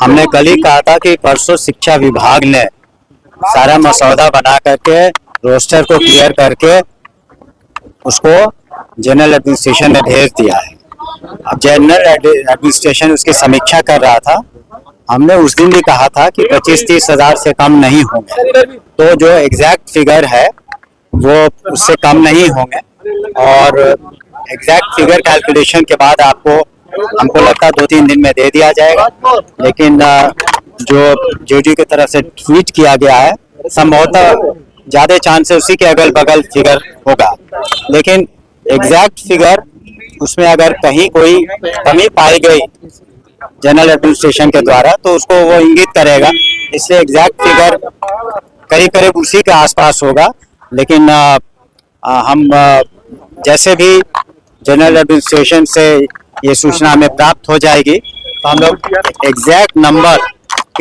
हमने कल ही कहा था कि परसों शिक्षा विभाग ने सारा मसौदा बना करके रोस्टर को क्लियर करके उसको जनरल एडमिनिस्ट्रेशन में भेज दिया है। अब जनरल एडमिनिस्ट्रेशन उसकी समीक्षा कर रहा था। हमने उस दिन भी कहा था कि 25-30 हजार से कम नहीं होंगे, तो जो एग्जैक्ट फिगर है वो उससे कम नहीं होंगे और एग्जैक्ट फिगर कैलकुलेशन के बाद हमको लगता है 2-3 दिन में दे दिया जाएगा। लेकिन जो जेडी की तरफ से ट्वीट किया गया है, संभवतः ज्यादा चांस है उसी के अगल बगल फिगर होगा, लेकिन एग्जैक्ट फिगर उसमें अगर कहीं कोई कमी पाई गई जनरल एडमिनिस्ट्रेशन के द्वारा तो उसको वो इंगित करेगा, इसलिए एग्जैक्ट फिगर करीब करीब उसी के आसपास होगा। लेकिन हम जैसे भी जनरल एडमिनिस्ट्रेशन से ये सूचना हमें प्राप्त हो जाएगी तो हम लोग एग्जैक्ट नंबर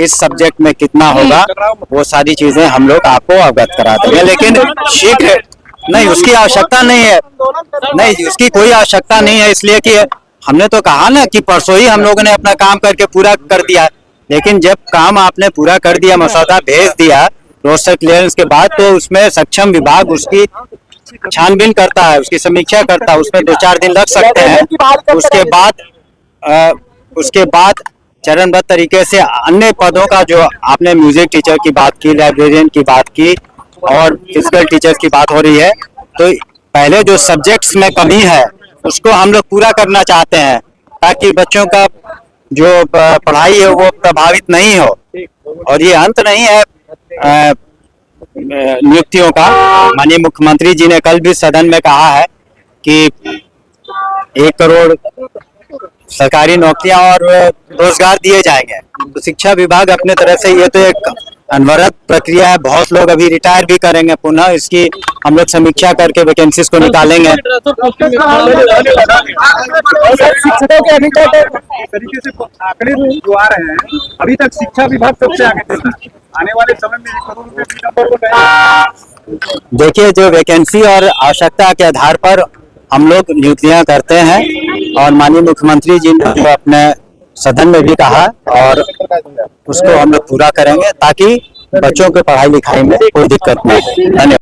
इस सब्जेक्ट में कितना होगा वो सारी चीजें हम लोग आपको अवगत करा देंगे। लेकिन शीघ्र नहीं, उसकी आवश्यकता नहीं है, नहीं उसकी कोई आवश्यकता नहीं है, इसलिए कि हमने तो कहा ना कि परसों ही हम लोगों ने अपना काम करके पूरा कर दिया। लेकिन जब काम आपने पूरा कर दिया, मसौदा भेज दिया रोस्टर क्लियरेंस के बाद, तो उसमें सक्षम विभाग उसकी छानबीन करता है, उसकी समीक्षा करता है, उसमें 2-4 दिन लग सकते हैं। उसके बाद चरणबद्ध तरीके से अन्य पदों का, जो आपने म्यूजिक टीचर की बात की, लाइब्रेरियन की बात की और फिजिकल टीचर्स की बात हो रही है, तो पहले जो सब्जेक्ट्स में कमी है उसको हम लोग पूरा करना चाहते हैं ताकि बच्चों का जो पढ़ाई है वो प्रभावित नहीं हो। और ये अंत नहीं है नियुक्तियों का। माननीय मुख्यमंत्री जी ने कल भी सदन में कहा है कि 1 करोड़ सरकारी नौकरियां और रोजगार दिए जाएंगे। तो शिक्षा विभाग अपने तरह से, ये तो एक अनवरत प्रक्रिया है, बहुत लोग अभी रिटायर भी करेंगे, पुनः इसकी हम लोग समीक्षा करके वैकेंसीज को निकालेंगे। शिक्षकों के अधिकार तरीके से आंकड़े जो आ रहे हैं, अभी तक शिक्षा विभाग सबसे आगे थे। आने वाले समय में 1 करोड़ रुपए देखिए, जो वैकेंसी और आवश्यकता के आधार पर हम लोग नियुक्तियां करते हैं और माननीय मुख्यमंत्री जी ने तो अपने सदन में भी कहा और उसको हम लोग पूरा करेंगे ताकि बच्चों के पढ़ाई लिखाई में कोई दिक्कत नहीं। धन्यवाद।